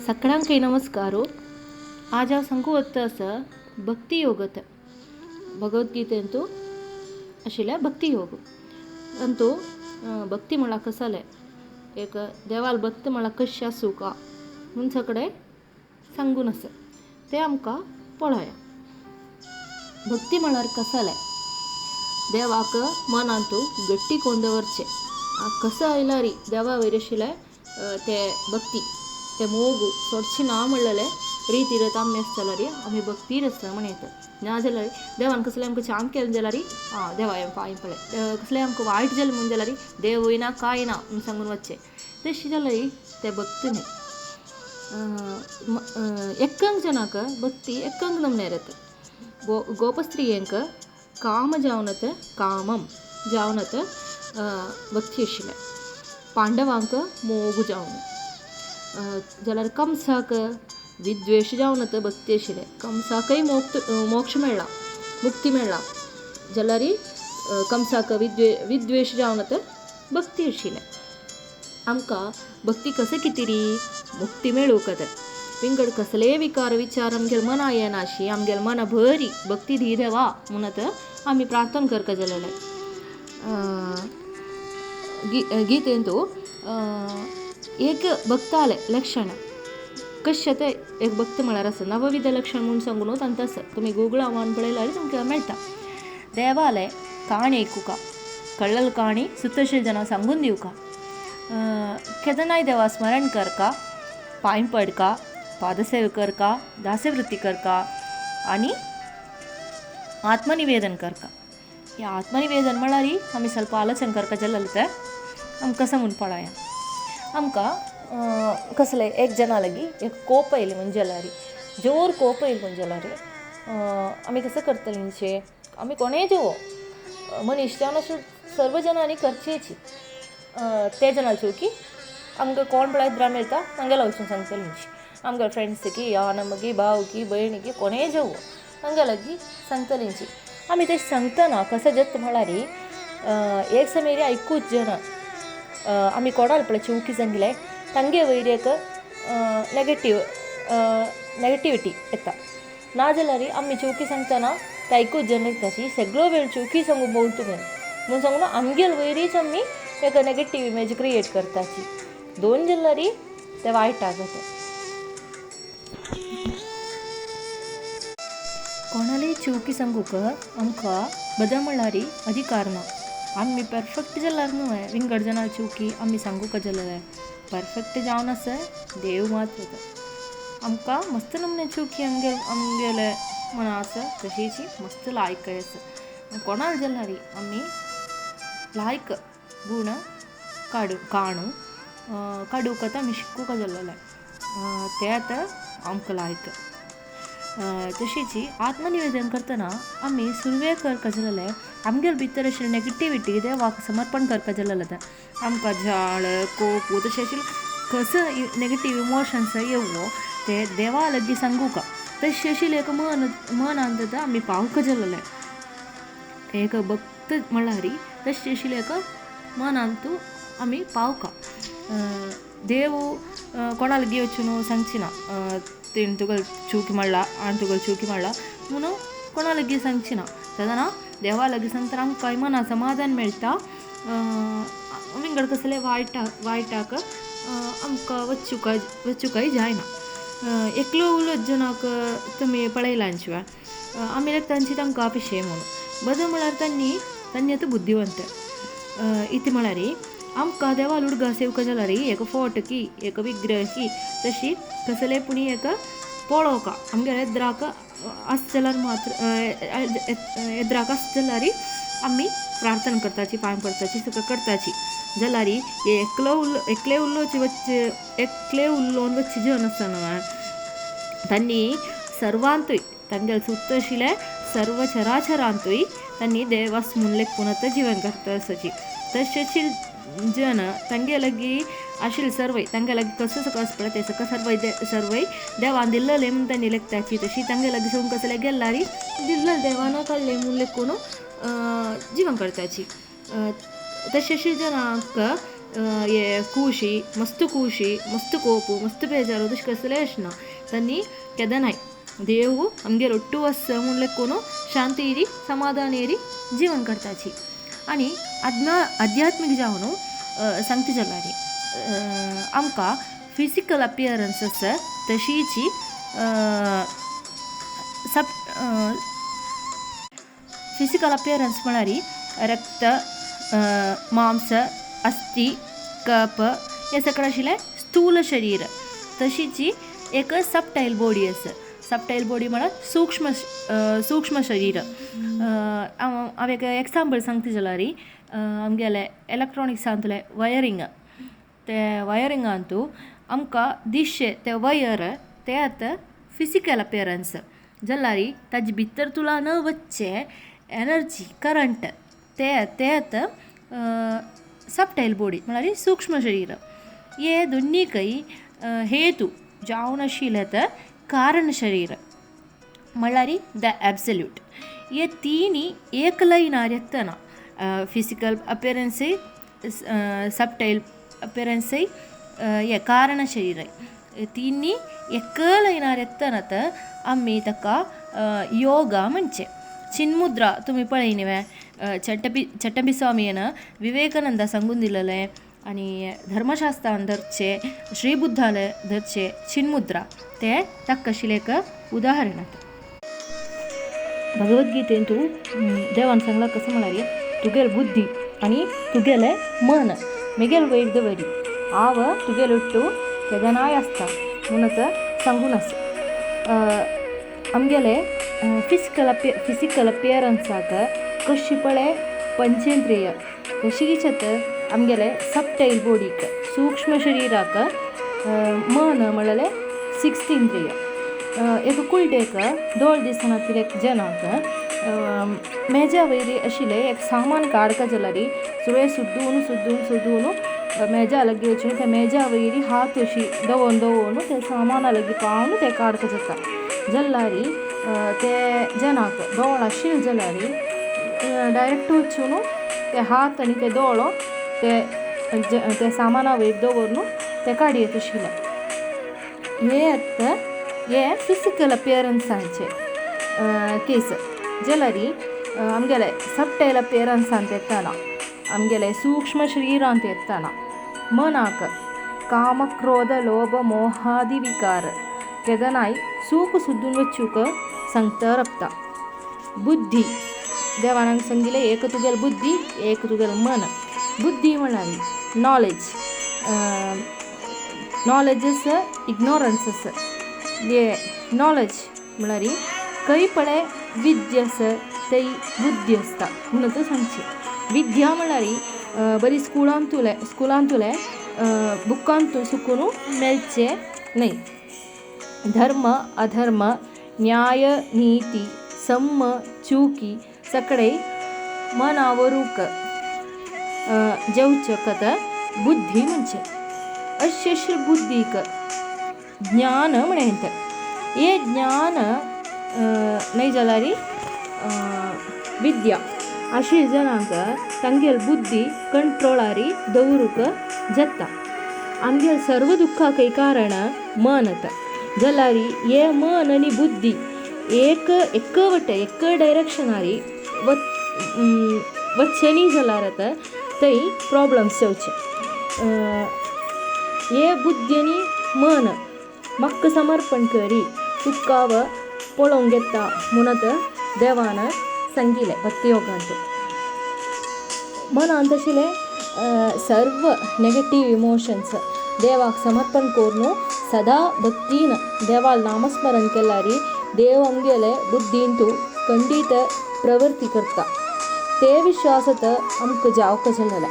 सगळ्यांक नमस्कारो. आज हांव सांगू वता आसा भक्ती योगात. भगवद्गीतेंतू आशिल्ले भक्ती योग. अंतू भक्ती म्हळ्यार कसले एक देवाल भक्त म्हळ्यार कशें आसूं का म्हूण सगळे सांगून आसा ते आमकां पळोवया. भक्ती म्हळ्यार कसले देवाक मनांतू गट्टी कोन्न दवरचें. कसं आयला री देवा वयर आशिल्ले ते भक्ती ते मोगू सोडची ना म्हणलेले रितीरत आमी आसतला री आमी भक्तीर आसता म्हण येतात. ना जाल्यार देवान कसलें आमकां छान केलें जाल्यार देवा हें पांय पळय, कसलें आमकां वायट जालें म्हूण जाल्यार देव वयना कांय ना म्हूण सांगून वचचें. तशें जाल्यार ते भक्त न्ही. एकांक जनाक भक्ती एकांक नमनेर येता. गोपस्त्रियेंक काम जावनत कामम जावनत भक्ती आशिल्लें. पांडवांक मोग जावन जाल्यार कंसाक विद्वेश जावनत भक्ती आशिल्लें. कंसाकय मोक्ष मेळ्ळा, मुक्ती मेळ्ळा जाल्यार कंसाक विद्वेश जावनत भक्ती आशिल्लें. आमकां भक्ती कशें कितें री मुक्ती मेळूंक जाय. विंगड कसलेय विकार विचार आमगेल्या मना येनाशी आमगेल्या मना भरी भक्ती दी देवा म्हणत आमी प्रार्थना करता जाल्यार गीतेंतू एक भक्ताले लक्षण कशें ते एक भक्त म्हळ्यार आसा नवविध लक्षण म्हणून सांगून तांत आसा. तुमी गुगला मान पळयल्यार तुमकां मेळटा. देवाले काणी आयकुका, कळ्ळल काणी सुतशील जनां सांगून दिवका, केदनाय देवा स्मरण करका, पांय पडका, पादसेवा करका, दासवृत्ती करका आनी आत्मनिवेदन करका. हे आत्मनिवेदन म्हळ्यार आमी ಸ್ವಲ್ಪ आलोचन करता जाल्यार ते आमकां समजून पळया. आमकां कसलें एक जना लागीं एक कोप येयलें म्हणजे जाल्यार जोर कोप येयलें म्हणजे जाल्यार आमी कसं करतलींचे आमी कोणेय जेवो मनीस जावन अशें सर्व जनांनी करचेची. ते जनाची की आमकां कोण पळय इद्रा मेळटा तांगेला वचून सांगतलींची. आमगे फ्रेंड्स की या नमगी भाव की भयणी की कोणेय जेवो तांगे लागीं सांगतलींची. आमी ते सांगतना कसं जत म्हळ्यार एक समेरी आयकूच जना आमी कोणाल पळय चिवकी सांगलें तांगे वयर एक नेगेटिविटी येता. ना जाल्यार आमी चिवकी सांगतना ते आयकूच जन ताची सगळो वेळ चिवकी सांगून भोंवतू म्हणून सांगून आमगेल वयरीच आमी एक नेगेटीव इमेज क्रिएट करताची. दोन जाल्यार ते वायट जाता. कोणाली चिवकी सांगूक आमकां बदल म्हळ्यार अधिकार ना. आमी परफेक्ट जाल्यार न्हय विंगड जनां चिवकी आमी सांगूक जाल्यार परफेक्ट जावन आसा देव मात येता. आमकां मस्त नमने चिवकी आमगेले मना आसा तशीची मस्त लायक आसा. कोणाल जाल्यार आमी लायक गूण काडूक आमी शिकूंक जाल्यार ते आतां आमकां लायक. तशीच आत्मनिवेदन करतना आमी सुरवेळ करता जाल्यार आमगेर भितर आशिल्ली नेगेटिविटी देवाक समर्पण करता जाल्यार आमकां झाड कोप तशें आशिल्लें कसं नेगेटीव इमोशन्स येवो ते देवा लागीं सांगूका. तशें आशिल्लें एक मन आंत आमी पावूंक जाल्यार एक भक्त म्हळ्यार तशें आशिल्लें एक मनांतू आमी पावका. देव कोणा लागीं वचून सांगची ना तेण तुका चिवकी मारला आनी तुका चिवकी मारला म्हणून कोणा लागीं सांगची ना. तेदना देवा लागीं सांगतना आमकां मना समाधान मेळटा. विंगड कसलें वायटाक आमकां वचूंकय जायना. एकलो उलट जनाक तुमी पळयलांचे आमी तांची तांकां पिशे म्हणून बदल म्हळ्यार तांणी आतां बुद्धिवंत इति म्हळ्यार आमकां देवा लुडगा सेवका जाल्यार एक फोट की एक विग्रह की तशी कसलें पुणी एक पळोवका आमगे येद्राक आस जाल्यार मात्र येद्राक आस जाल्यार आमी प्रार्थना करताची पांय पडटाची सगळं करताची जाल्यार एकले उल्लोन वच्चे जन आसतना तांणी सर्वांतूय तांगेले सुत्त आशिल्ले सर्व चराचरांतूय तांणी देवास म्हूण लेखून जीवन करता आसाची. तशेंच जन तांगे लागीं आशिल्ले सर्वय तांगे लागीं कसो सकाळ पळय ते सकाळ सर्वय देवान दिल्लें म्हूण तांणी लेखताची. तशी तांगे लागीं सोडून कसलें गेल्यार दिल्लें देवान काडलें म्हूण लेखून जीवन करताची. तशें जनाक ये खुशी मस्त कोपू मस्त बेजारू तशें कसलें आसना तांणी केदां नाय देव आमगेर ओट्टू आसा म्हूण लेकून शांती येरी समाधान येरी जीवन करताची आनी आध्यात्मीक जावन सांगता जाल्यार आमकां फिजिकल अपियरन्स आसा तशीची फिजिकल अपियरन्स म्हळ्यार रक्त मांस अस्थि कप हे सगळें आशिल्लें स्थूल शरीर तशीची एक सबटायल बॉडी आसा सबटायल बॉडी म्हळ्यार सूक्ष्म शरीर हांव एक एग्जांपल सांगता जाल्यार आमगेले इलेक्ट्रॉनिक्सांतले वायरींग ते वायरिंगांतू आमकां दिसचे ते वायर ते आतां फिजिकल अपियरन्स जाल्यार ताजे भितर तुला न वच्चे एनर्जी करंट ते आतां सबटायल बॉडी म्हळ्यार सूक्ष्म शरीर हे दोनीकय हेतू जावन आशिल्ले तर कारण शरीर म्हळ्यार द एब्सल्यूट हे तिनी एक लायनार येतना फिजिकल अपियरन्सय सबटायल अपियरन्सय हे कारण शरीर तिनी एक लायनार येतना तर आमी ताका योगा म्हणचे चिन्मुद्रा तुमी पळयनिवे चट्टंबी स्वामीन विवेकानंदा सांगून दिलेले आनी धर्मशास्त्रान धरचे श्री बुद्धाले धरचे चिन्मुद्रा ते ताका आशिल्लें एक उदाहरण भगवद्गीतेन तूं देवान सांगला कसं म्हळ्यार तुगेल बुद्धी आनी तुगेलें मन मेगेल वयर दवरी हांव तुगेल ओट्टू केदनाय आसता म्हणून सांगून आसा आमगेले फिजिकल अपियरन्साक कशी पळय पंचेंद्रिय तशीच आमगेले सबटायल बॉडीक सूक्ष्म शरिराक मन म्हळ्यार 6 इंद्रिय एक कुयडेक 2 दिसांनी एक जनाक मेजा वयरी आशिल्लें एक सामान काडका जाल्यार सगळें सोदून मेजा लगी वचून त्या मेजा वयरी हात अशी दवरून ते सामाना लगी पावन ते काडका जाता जाल्यार ते जनाक दोळ आशिल्ले जाल्यार डायरेक्ट वचून ते हात आनी ते दोळो ते सामाना वयर दवरून ते काडयत आशिल्ले हे फिजिकल अपियरन्सांचे केस जाल्यार आमगेले सबटायल अपियरन्सांत येताना आमगेले सूक्ष्म शरिरांत येताना मनाक काम क्रोध लोभ मोहादि विकार केदनाय सूख सुद्दून वचूक सांगता रपता बुद्धी देवान सांगिल्लें एक तुगेल बुद्धी एक तुगेल मन बुद्धी म्हळ्यार नॉलेज आसा इग्नोरन्स आसा हे नॉलेज म्हळ्यार खंय पळय विद्या आसा थंय बुद्धी आसता म्हणून तूं सांगची विद्या म्हळ्यार बरी स्कुलांत तुलें बुकांत सुकून मेळचें न्हय धर्म अधर्म न्याय नीती सम चूकी सगळे मनावरूक जेवचक बुद्धी म्हणचे अशें बुद्धीक ज्ञान म्हणत हे ज्ञान न्हय जाल्यार विद्या अशी जनांक तांगेल बुद्धी कंट्रोलार दवरूंक जाता आमगेल सर्व दुख्खाक कारण मन जाल्यार हे मन आनी बुद्धी एक डायरेक्शनार वच्चे न्ही जाल्यार थंय प्रॉब्लम्स येवचे हे बुद्धी आनी मन म्हाका समर्पण करी तुका पळोवंक येता म्हणून देवान सांगिल्लें भक्ती योगांत मनांत आशिल्लें सर्व नेगेटीव इमोशन्स देवाक समर्पण करून सदा भक्तीन देवाल नामस्मरण केल्यार देव आमगेले बुद्धीन तूं खंडीत प्रवृत्ती करता ते विश्वासात आमकां जावंक जालें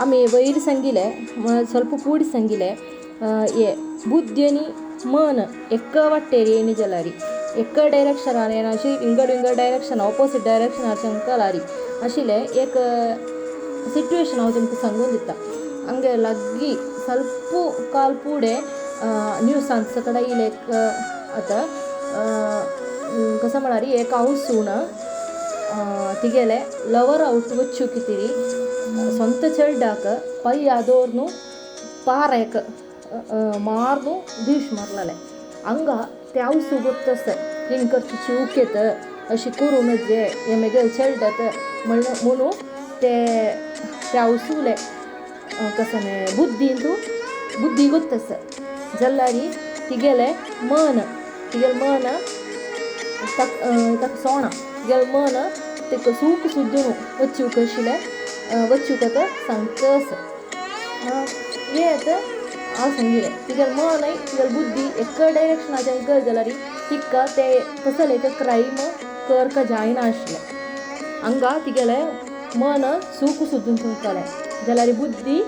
आमी वयर सांगिल्लें ಸ್ವಲ್ಪ कूड सांगिल्लें हे बुद्धी आनी मन एक वाटेर येयना जाल्यार एक डायरेक्शनार येना अशी इंगड डायरेक्शन ऑपोजीट डायरेक्शनार सांगताल्यार आशिल्लें एक सिट्युएशन हांव तुमकां सांगून दिता हंगे लग्गी ಸ್ವಲ್ಪ काल फुडें न्यूसान सकड येयलें आतां कसं म्हळ्यार एक हावसून तिगेले लवर आवट वच्चू कितेरी ಸ್ವಂತ ಚೆಲ್ಡಾಕ ಪೈ ಆದೋರ್ನು ಪಾರೇಕ ಮಾರ್ನು ದೀಶ್ ಮಾರ್ಲಲೆ ಹಂಗ त्यावसू ಗೊತ್ತಸ ಹಿಂಗೆ ಖರ್ಚು चिवकेत अशी करून जे एमेगेल चेल्डत म्हणून ते त्यावसूले कसं बुद्धी ಗೊತ್ತಸ जल्लारी तिगेले मन तक सोणा तिगेल मन ते सूक सुद्धून वच्चू कशिले वच्चूकत सांगतस येत आ सांगिले तिगेल मन तिगेल बुद्धी एक डायरेक्शनाच्या कर जलारी तिक्का ते कसं लेक क्राईम कर का जायना आसले हंगा तिगेले मन सूक सुद्धून सांगताले जलारी बुद्धी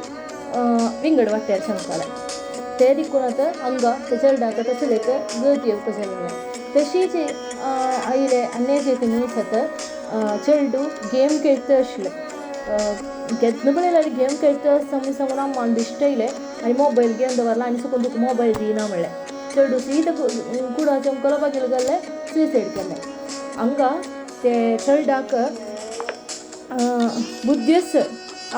विंगड वाट्यार सांगताले ते दिक्कून हंगा ते चेल्डाक तसं लेक गती येवक जालें तशीच आयले अन्य मनीसत चेल्डू गेम खेळत आसले घेतन पळयल्यार गेम खेळत आसतना समोर आम्हाला दिश्ट येयले आनी मोबायल गेम दवरला आनी सकून तुका मोबायल दिना म्हणलें चेडू सीट कुडाचें कलपाक गेले जाल्यार सुसायड केलें हंगा ते चेल्डाक बुद्धी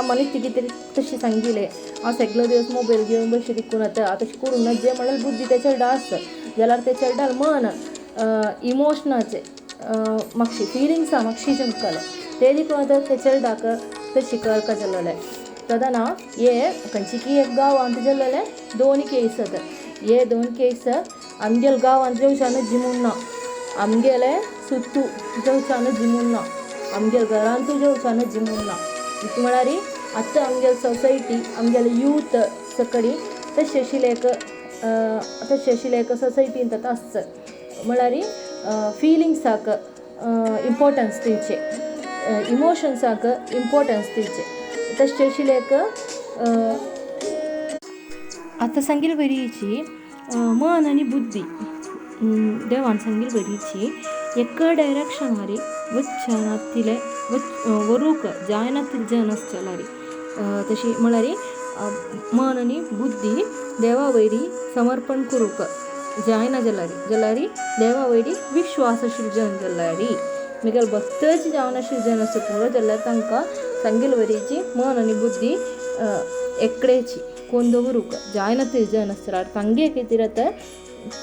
आम्हाला कितें तशी सांगिले हांव सगळो दिवस मोबायल घेवन बशी दिकून आतां तशें करून जे म्हणल्यार बुद्धी त्या चेडा आसता जाल्यार ते चेड्याल मन इमोशनाचे म्हाका फिलिंग्सा म्हाका चमकले ते देखून आतां ते चेड्याक तशी करता जाल्लें तदना हे खंयची एक गांवांत जाल्लेले 2 केस हे 2 केस आमगेल गांवांत जेवच्यान जिमून ना आमगेले सुत्तू जेवच्यान जिमून ना आमगेल घरांतू जेवच्यान जिमून ना म्हळ्यार आतां आमगेल सोसायटी आमगेले यूथ सकडी तशें शिलेक सोसायटीन आतां आसता म्हळ्यार फिलिंग्साक इम्पोर्टन्स दिवचे इमोशन्साक इम्पोर्टन्स दिवचे तशें शिलेक आतां सांगिल्ली बरीची मन आनी बुद्धी देवान सांगिल्ली बरीची एका डायरेक्शनारी वच्चानातिले वरूक जायनातील जन आसचेलारी तशी म्हळ्यार मन आनी बुद्धी देवा वयरी समर्पण करूक जायना जाल्यारी देवा वयरी विश्वास शिरजन जाल्यारी मुगेल भक्तच जावन शिरजन आसा पुरो जाल्यार तांकां सांगिल्ली बरीची मन आनी बुद्धी एकडेची कोण दवरूक जायनातील जन आसचेलार तांगे खातीर आतां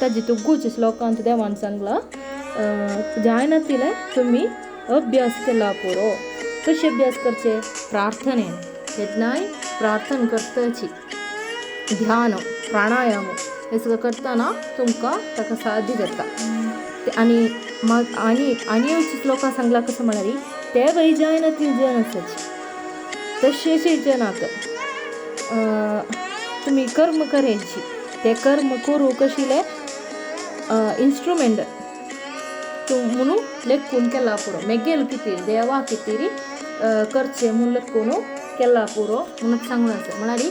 ताजी तुगूच श्लोकांत देवान सांगला जायनातिले तुमी अभ्यास केला पुरो कशें अभ्यास करचे प्रार्थनेन केन्नाय प्रार्थना करताची ध्यान प्राणायाम हे सगळं करतना तुमकां ताका साध्य जाता आनी लोकां सांगला कसं म्हळ्यार ते वय जायनातील जन आसाची तशेंचे जनाक तुमी कर्म करायची ते कर्म करूं कशिले इन्स्ट्रुमेंट म्हणून लेखून केला पुरो मेगेल कितें देवा कितें करचे म्हणून लेखून केला पुरो म्हणून सांगून आसा म्हळ्यार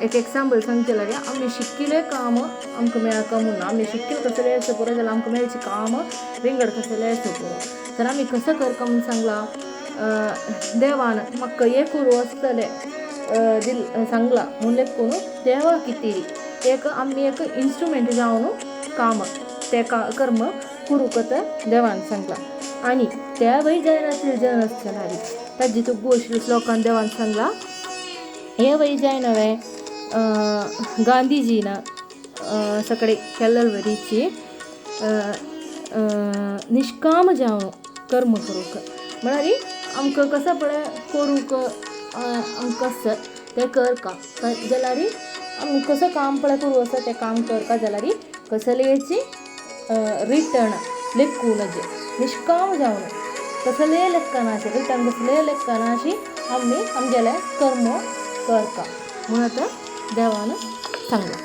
एक एग्जाम्पल सांगचे जाल्यार आमी शिकिल्लें काम आमकां मेळका म्हणून आमी शिकिल्लें कसलें आसा पुरो जाल्यार आमकां मेळचें काम विंगड कसलें आसा पुरो तर आमी कसं करता म्हणून सांगला देवान म्हाका हें करूं आसतलें सांगला म्हणून लेखून देवा कितें एक आमी एक इन्स्ट्रुमेंट जावन काम ते कर्म करूंक देवान सांगला आनी त्या वय जायनातील जन आसचेलारी ताजी तूं गोश्ट लोकांक देवान सांगला हे वय जायनवे गांधीजीन सकडे केल्ले वरीची निश्काम जावन कर्म करूंक म्हळ्यार आमकां कसं पळय करूंक आमकां आसता तें करता जाल्यार आमी कसं काम पळय करूं आसा तें काम करता जाल्यार कसलेची रिटर्न लेखून जे निष्काम जावन कसले लेखनाचे रिटर्न कसले लेखनाशी आमी आमगेले कर्म करता म्हणून आतां देवान सांगला